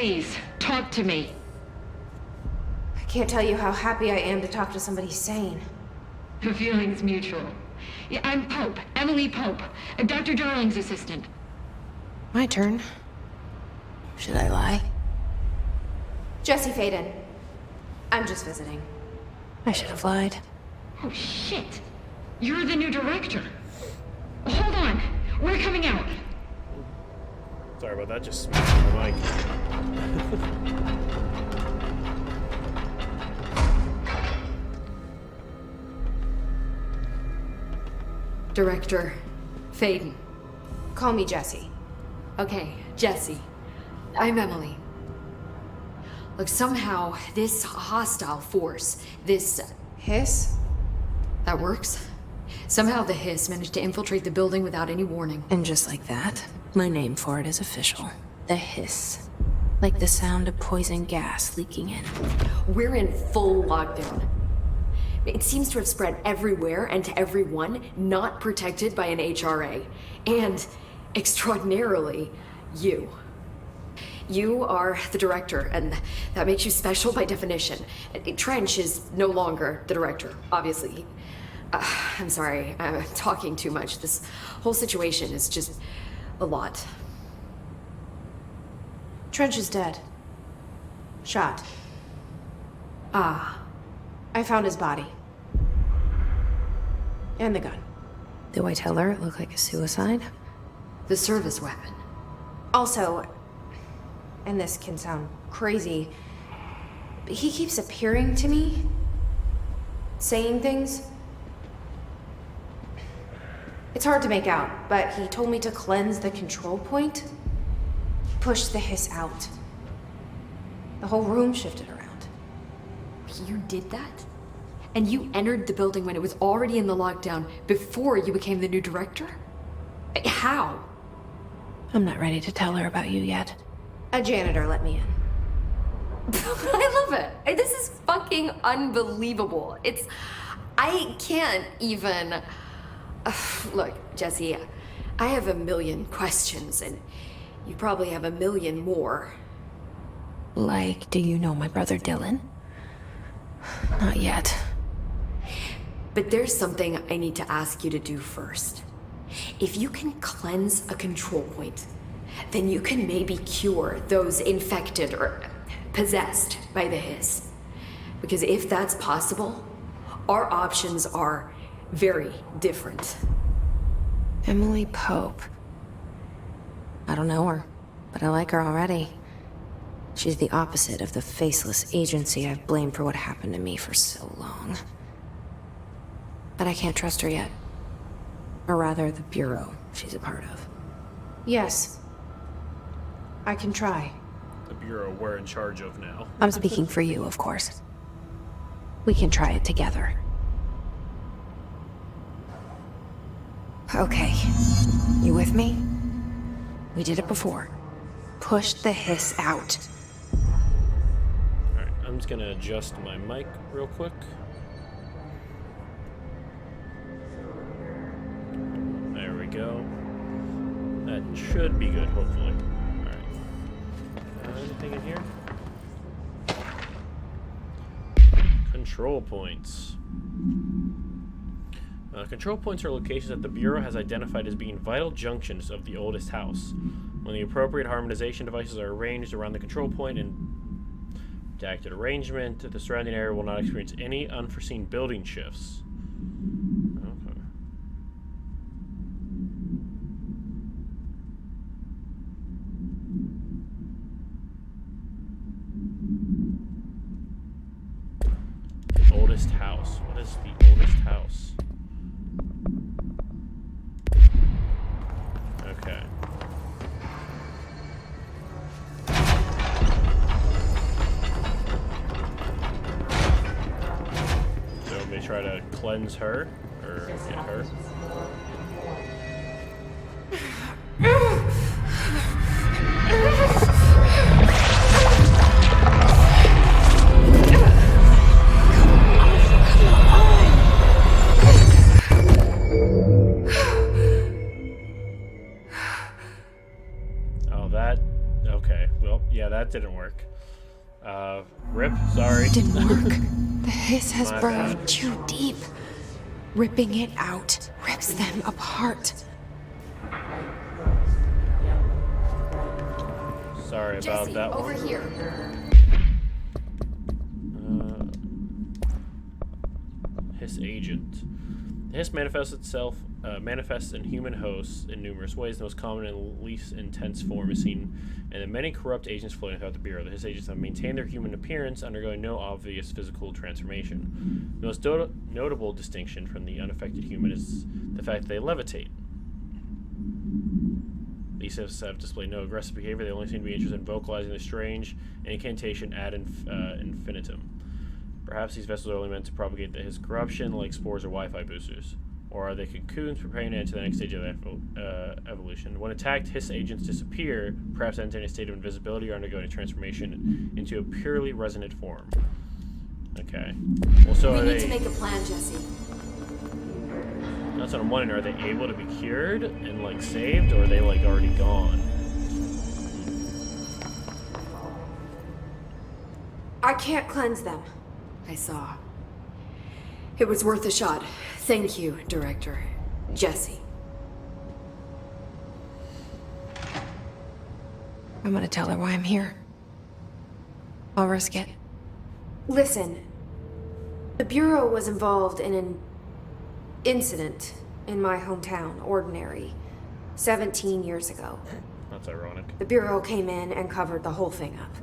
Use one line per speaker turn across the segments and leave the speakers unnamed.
Please, talk to me.
I can't tell you how happy I am to talk to somebody sane.
The feeling's mutual. Yeah, I'm Pope, Emily Pope, Dr. Darling's assistant.
My turn. Should I lie?
Jesse Faden. I'm just visiting.
I should have lied.
Oh, shit. You're the new director. Hold on. We're coming out.
Sorry about that, just smashed my mic.
Director Faden.
Call me Jesse.
Okay, Jesse. I'm Emily. Look, somehow this hostile force, this...
Hiss?
That works? Somehow the Hiss managed to infiltrate the building without any warning.
And just like that, my name for it is official. The hiss. Like the sound of poison gas leaking in.
We're in full lockdown. It seems to have spread everywhere and to everyone not protected by an HRA. And, extraordinarily, you. You are the director, and that makes you special by definition. Trench is no longer the director, obviously. I'm sorry, I'm talking too much. This whole situation is just a lot.
Trench is dead. Shot.
Ah.
I found his body. And the gun.
Do I tell her it looked like a suicide?
The service weapon.
Also, and this can sound crazy, but he keeps appearing to me, saying things. It's hard to make out, but he told me to cleanse the control point, push the hiss out. The whole room shifted around.
You did that? And you entered the building when it was already in the lockdown before you became the new director? How?
I'm not ready to tell her about you yet.
A janitor let me in.
I love it. This is fucking unbelievable. I can't even... Look, Jesse, I have a million questions, and you probably have a million more.
Like, do you know my brother Dylan? Not yet.
But there's something I need to ask you to do first. If you can cleanse a control point, then you can maybe cure those infected or possessed by the hiss. Because if that's possible, our options are very different.
Emily Pope. I don't know her, but I like her already. She's the opposite of the faceless agency I've blamed for what happened to me for so long. But I can't trust her yet. Or rather, the Bureau she's a part of.
Yes. I can try.
The Bureau we're in charge of now.
I'm speaking for you, of course. We can try it together. Okay. You with me? We did it before. Push the hiss out.
Alright, I'm just gonna adjust my mic real quick. There we go. That should be good, hopefully. Alright. Anything in here? Control points. Control points are locations that the Bureau has identified as being vital junctions of the oldest house. When the appropriate harmonization devices are arranged around the control point in redacted arrangement, the surrounding area will not experience any unforeseen building shifts. Okay. Oldest house. What is the oldest house? Okay. So let me try to cleanse her, or get her. Oh, that... okay. Well, yeah, that didn't work. Rip, sorry.
Didn't work. The hiss has
My
burned
bad.
too deep. Ripping it out rips them apart.
Sorry about
Jesse,
that
over
one.
here.
Hiss agent. The hiss manifests in human hosts in numerous ways. The most common and least intense form is seen in the many corrupt agents floating throughout the Bureau. The hiss agents have maintained their human appearance, undergoing no obvious physical transformation. The most notable distinction from the unaffected human is the fact that they levitate. These hiss have displayed no aggressive behavior. They only seem to be interested in vocalizing the strange incantation ad infinitum. Perhaps these vessels are only meant to propagate his corruption, like spores or Wi-Fi boosters. Or are they cocoons preparing to enter the next stage of evolution? When attacked, hiss agents disappear, perhaps entering a state of invisibility or undergoing a transformation into a purely resonant form. Okay. Well, so
We
are
need
they...
to make a plan, Jesse.
That's what I'm wondering. Are they able to be cured and, like, saved, or are they, like, already gone?
I can't cleanse them.
I saw. It was worth a shot. Thank you, Director. Jesse.
I'm gonna tell her why I'm here. I'll risk it.
Listen, the Bureau was involved in an incident in my hometown, Ordinary, 17 years ago.
That's ironic.
The Bureau came in and covered the whole thing up.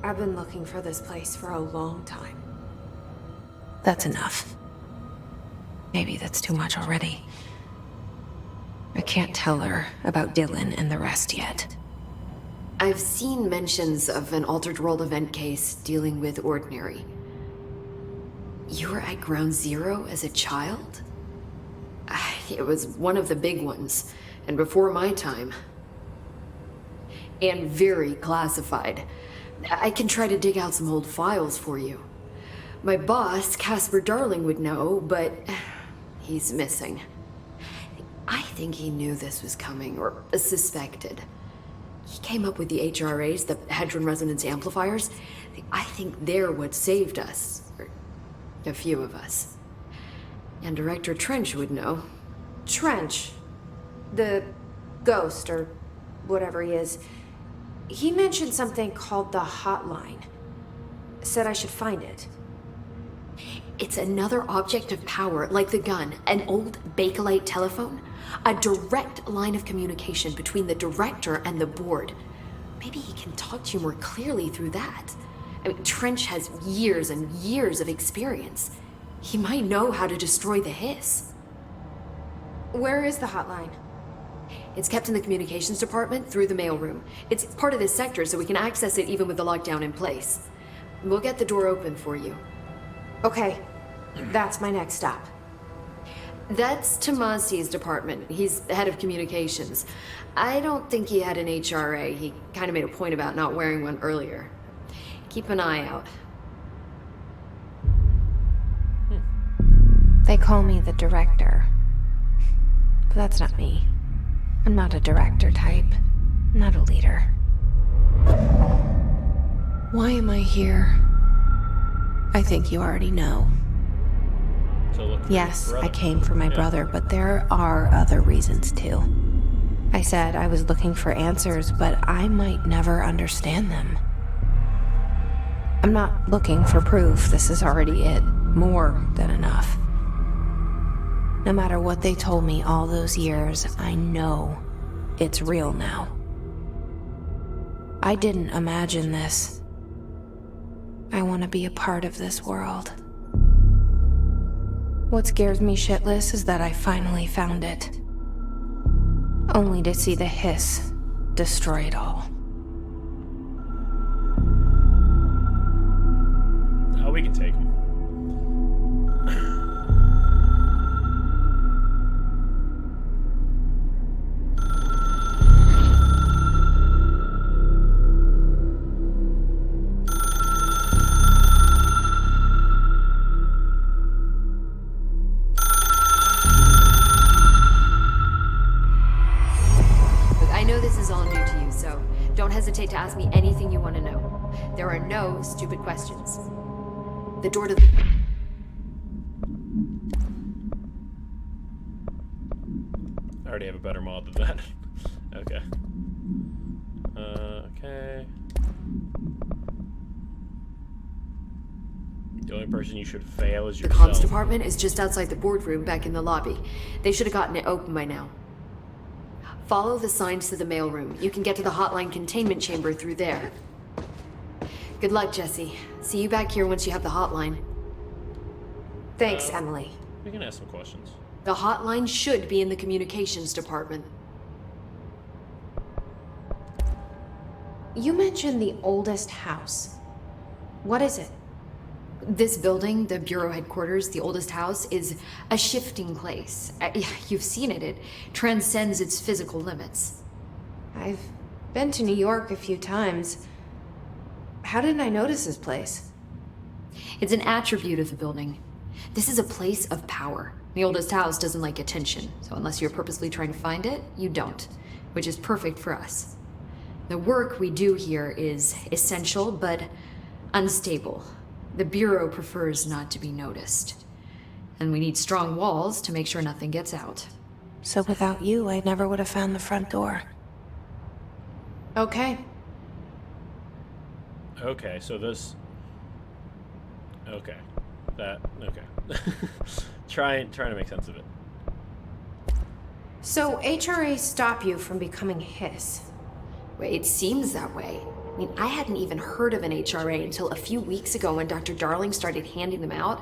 I've been looking for this place for a long time.
That's enough. Maybe that's too much already. I can't tell her about Dylan and the rest yet.
I've seen mentions of an Altered World event case dealing with Ordinary. You were at Ground Zero as a child? It was one of the big ones, and before my time. And very classified. I can try to dig out some old files for you. My boss, Casper Darling, would know, but he's missing. I think he knew this was coming, or suspected. He came up with the HRAs, the Hadron Resonance Amplifiers. I think they're what saved us. Or a few of us. And Director Trench would know.
Trench, the ghost, or whatever he is, he mentioned something called the Hotline. Said I should find it.
It's another object of power, like the gun, an old Bakelite telephone. A direct line of communication between the director and the board. Maybe he can talk to you more clearly through that. I mean, Trench has years and years of experience. He might know how to destroy the hiss.
Where is the Hotline?
It's kept in the communications department through the mailroom. It's part of this sector, so we can access it even with the lockdown in place. We'll get the door open for you.
Okay, that's my next stop.
That's Tomasi's department. He's head of communications. I don't think he had an HRA. He kind of made a point about not wearing one earlier. Keep an eye out.
They call me the director. But that's not me. I'm not a director type. I'm not a leader. Why am I here? I think you already know.
So look for
Yes,
your
I
brother.
came for my
Yeah.
brother, but there are other reasons too. I said I was looking for answers, but I might never understand them. I'm not looking for proof. This is already it. More than enough. No matter what they told me all those years, I know it's real now. I didn't imagine this. I want to be a part of this world. What scares me shitless is that I finally found it. Only to see the hiss destroy it all.
Oh, we can take him.
Look, I know this is all new to you, so don't hesitate to ask me anything you want to know. There are no stupid questions. The door to
I already have a better mod than that. Okay. Okay. The only person you should fail is
The
yourself.
comms department is just outside the boardroom back in the lobby. They should have gotten it open by now. Follow the signs to the mailroom. You can get to the hotline containment chamber through there. Good luck, Jesse. See you back here once you have the hotline.
Thanks, Emily.
We can ask some questions.
The hotline should be in the communications department.
You mentioned the oldest house. What is it?
This building, the Bureau headquarters, the oldest house, is a shifting place. Yeah, you've seen it. It transcends its physical limits.
I've been to New York a few times. How didn't I notice this place?
It's an attribute of the building. This is a place of power. The oldest house doesn't like attention, so unless you're purposely trying to find it, you don't, which is perfect for us. The work we do here is essential, but unstable. The Bureau prefers not to be noticed. And we need strong walls to make sure nothing gets out.
So without you, I never would have found the front door.
Okay.
Okay, so this... Okay. Okay. Trying to make sense of it.
So HRA stop you from becoming Hiss?
Well, it seems that way. I mean, I hadn't even heard of an HRA until a few weeks ago when Dr. Darling started handing them out.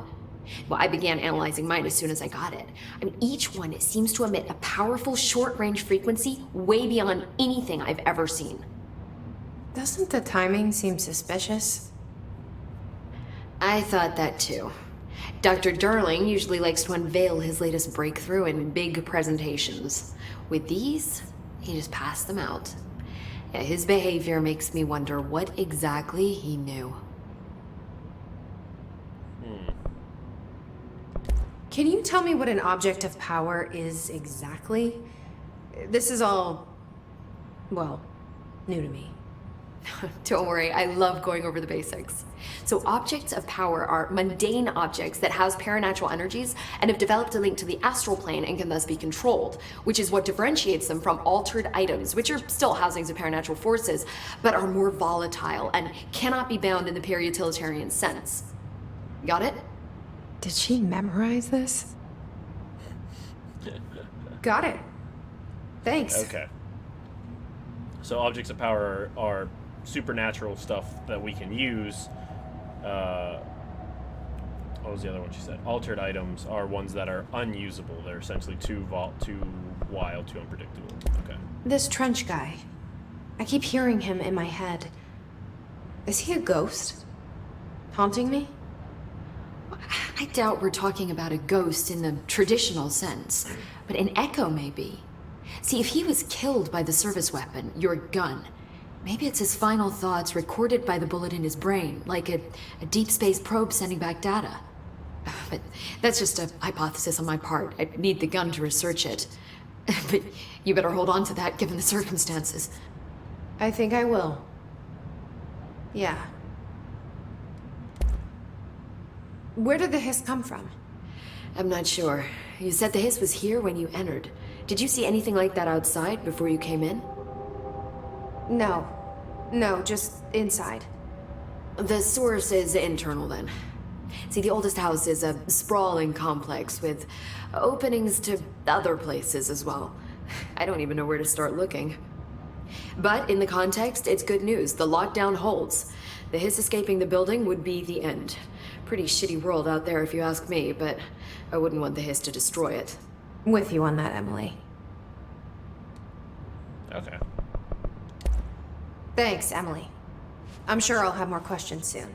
Well, I began analyzing mine as soon as I got it. I mean, each one seems to emit a powerful short-range frequency way beyond anything I've ever seen.
Doesn't the timing seem suspicious?
I thought that too. Dr. Darling usually likes to unveil his latest breakthrough in big presentations. With these, he just passed them out. Yeah, his behavior makes me wonder what exactly he knew.
Can you tell me what an object of power is exactly? This is all, well, new to me.
Don't worry, I love going over the basics. So objects of power are mundane objects that house paranatural energies and have developed a link to the astral plane and can thus be controlled, which is what differentiates them from altered items, which are still housings of paranatural forces, but are more volatile and cannot be bound in the pure utilitarian sense. Got it?
Did she memorize this? Got it. Thanks.
Okay. So objects of power are supernatural stuff that we can use. What was the other one she said? Altered items are ones that are unusable. They're essentially too wild, too unpredictable. Okay.
This trench guy. I keep hearing him in my head. Is he a ghost? Haunting me?
I doubt we're talking about a ghost in the traditional sense, but an echo maybe. See, if he was killed by the service weapon, your gun, maybe it's his final thoughts recorded by the bullet in his brain, like a deep space probe sending back data. But that's just a hypothesis on my part. I'd need the gun to research it. But you better hold on to that given the circumstances.
I think I will. Yeah. Where did the hiss come from?
I'm not sure. You said the hiss was here when you entered. Did you see anything like that outside before you came in?
No. No, just inside.
The source is internal then. See, the oldest house is a sprawling complex with openings to other places as well. I don't even know where to start looking. But in the context, it's good news. The lockdown holds. The hiss escaping the building would be the end. Pretty shitty world out there if you ask me, but I wouldn't want the hiss to destroy it.
With you on that, Emily.
Okay.
Thanks, Emily. I'm sure I'll have more questions soon.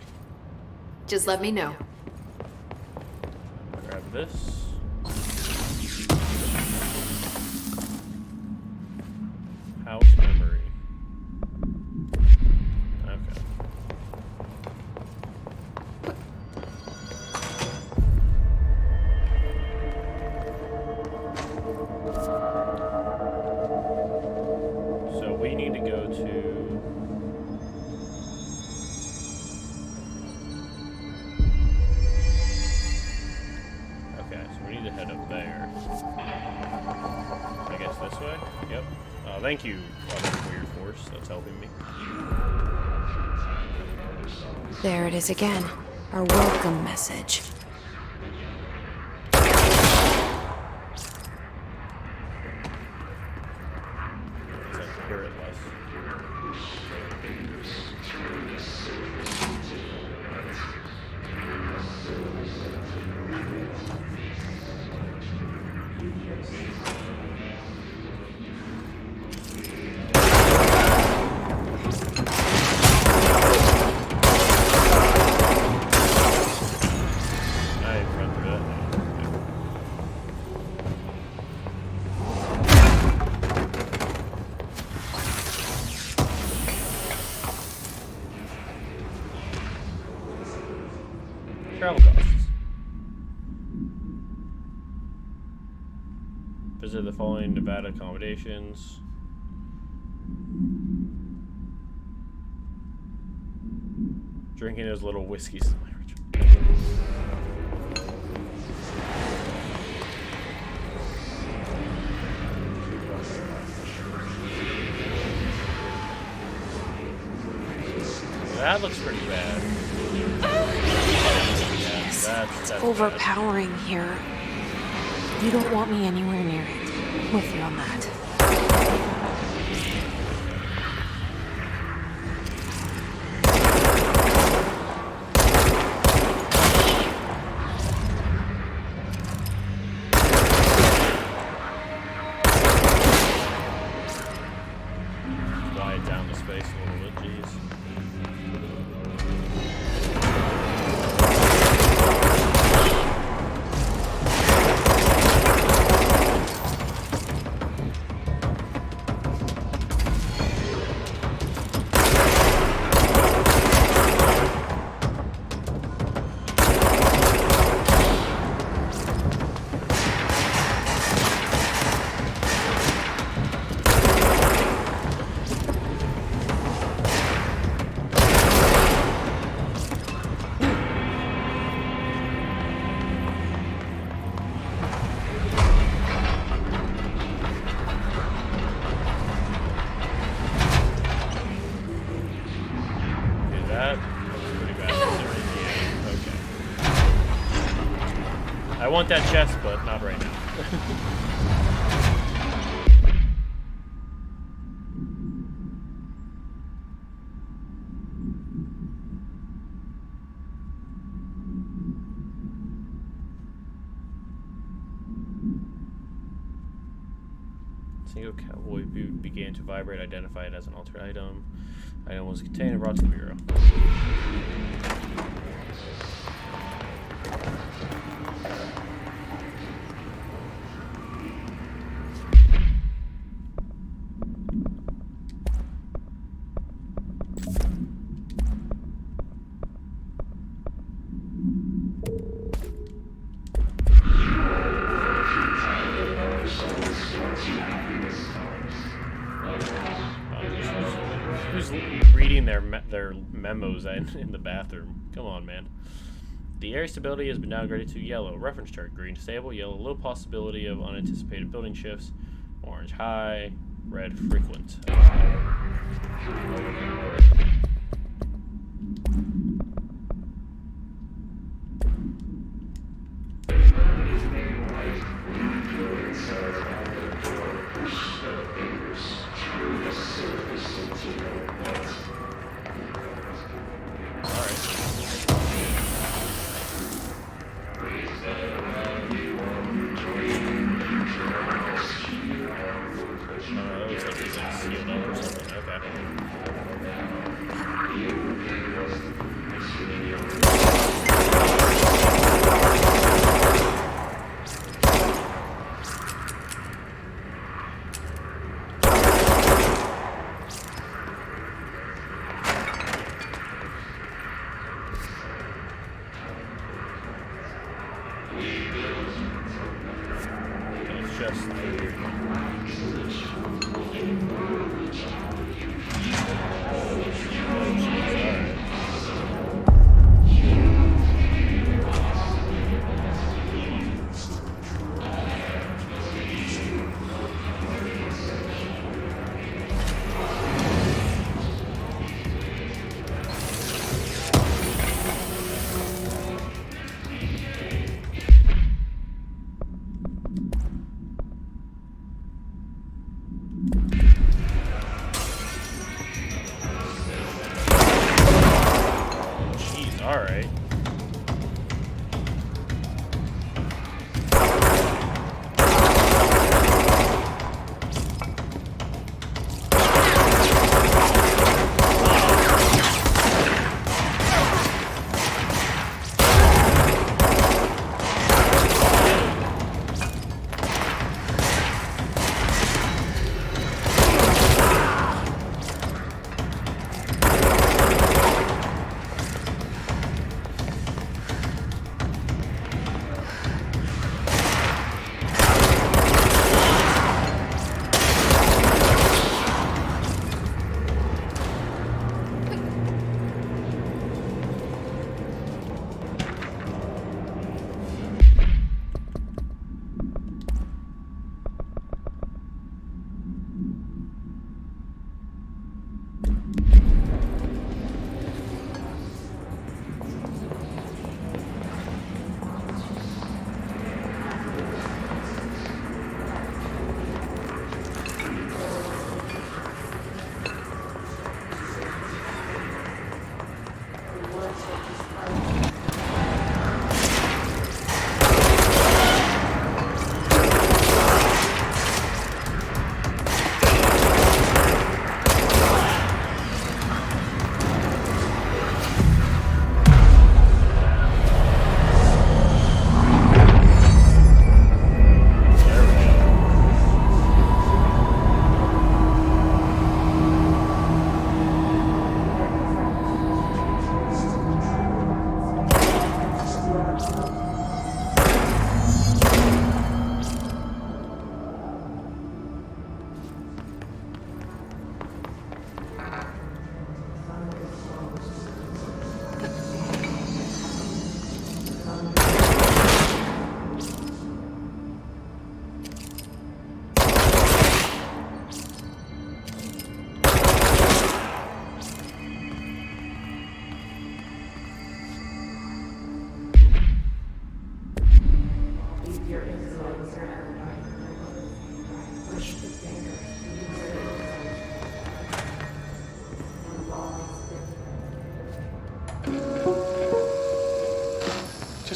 Just let me know.
Grab this. House memory. Okay. So we need to go to This way? Yep. Thank you, other weird force that's helping me.
There it is again. Our welcome message.
Hear it less. I run through that now. Travel costs. Visit the following Nevada accommodations. Drinking those little whiskeys is my ritual. That looks pretty bad. That's
Overpowering here. You don't want me anywhere near it. With you on that.
Quiet down the space a little bit, jeez. That looks pretty bad. Okay. I want that chest, but not right now. Single cowboy boot began to vibrate, identified as an altered item. Item was contained and brought to the bureau. Who's reading their memos in the bathroom? Come on, man. The area stability has been downgraded to yellow. Reference chart: green stable, yellow low possibility of unanticipated building shifts, orange high, red frequent. Just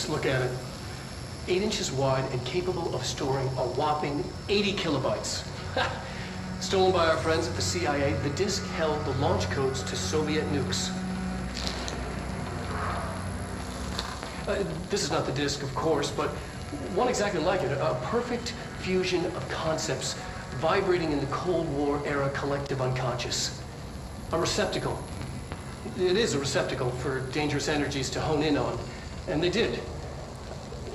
Just look at it. 8 inches wide and capable of storing a whopping 80 kilobytes. Stolen by our friends at the CIA, the disk held the launch codes to Soviet nukes. This is not the disk, of course, but one exactly like it. A perfect fusion of concepts vibrating in the Cold War era collective unconscious. A receptacle. It is a receptacle for dangerous energies to hone in on. And they did.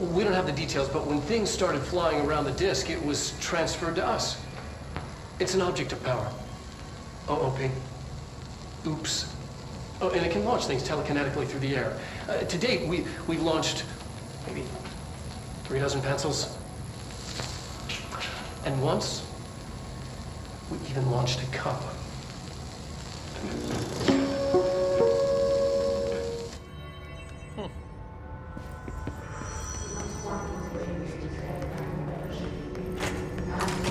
We don't have the details, but when things started flying around the disk, it was transferred to us. It's an object of power. OOP. Oops. Oh, and it can launch things telekinetically through the air. To date, we've launched maybe 3 dozen pencils. And once, we even launched a cup.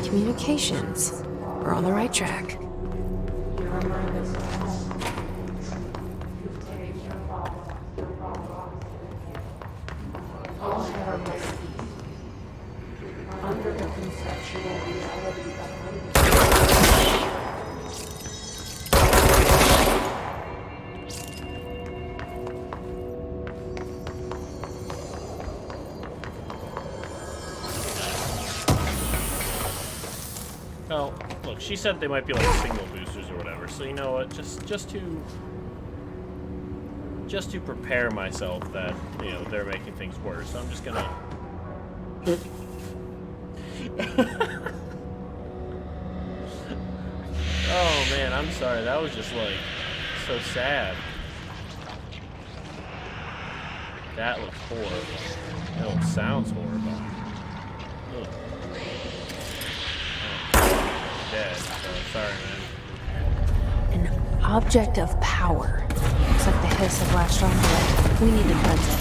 Communications. We're on the right track.
Oh, look, she said they might be like signal boosters or whatever. So you know what? Just to prepare myself that, you know, they're making things worse. I'm just gonna. Oh man, I'm sorry. That was just like so sad. That looks horrible. That sounds horrible. Ugh. Dead. So sorry, man.
An object of power. Looks like the hiss have latched onto it. We need to cleanse it.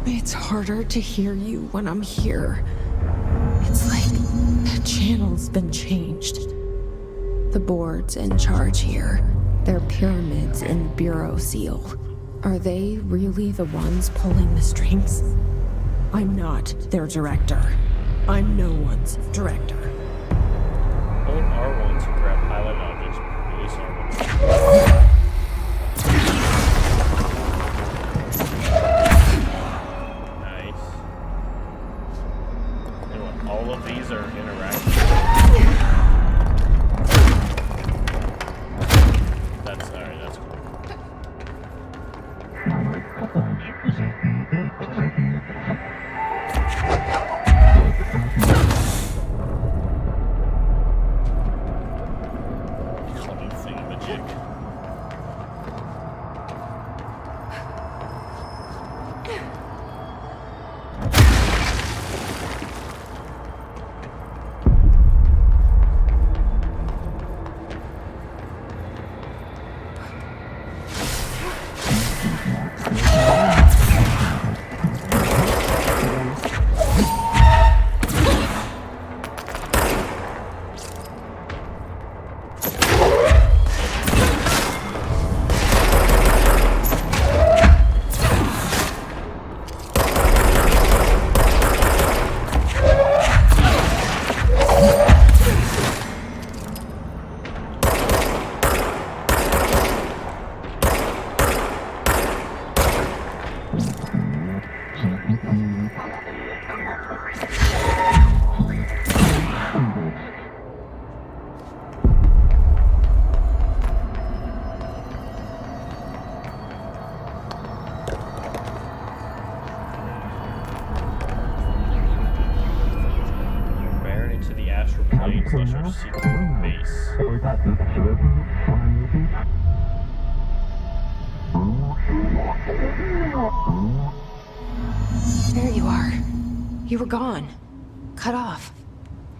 It's harder to hear you when I'm here. It's like the channel's been changed. The board's in charge here. They're pyramids in the Bureau seal. Are they really the ones pulling the strings? I'm not their director. I'm no one's director.
Hold R1 to grab highlight objects. Release R1. Nice. And what, all of these are interactive? That's alright, that's cool. / secret base.
There you are. You were gone. Cut off.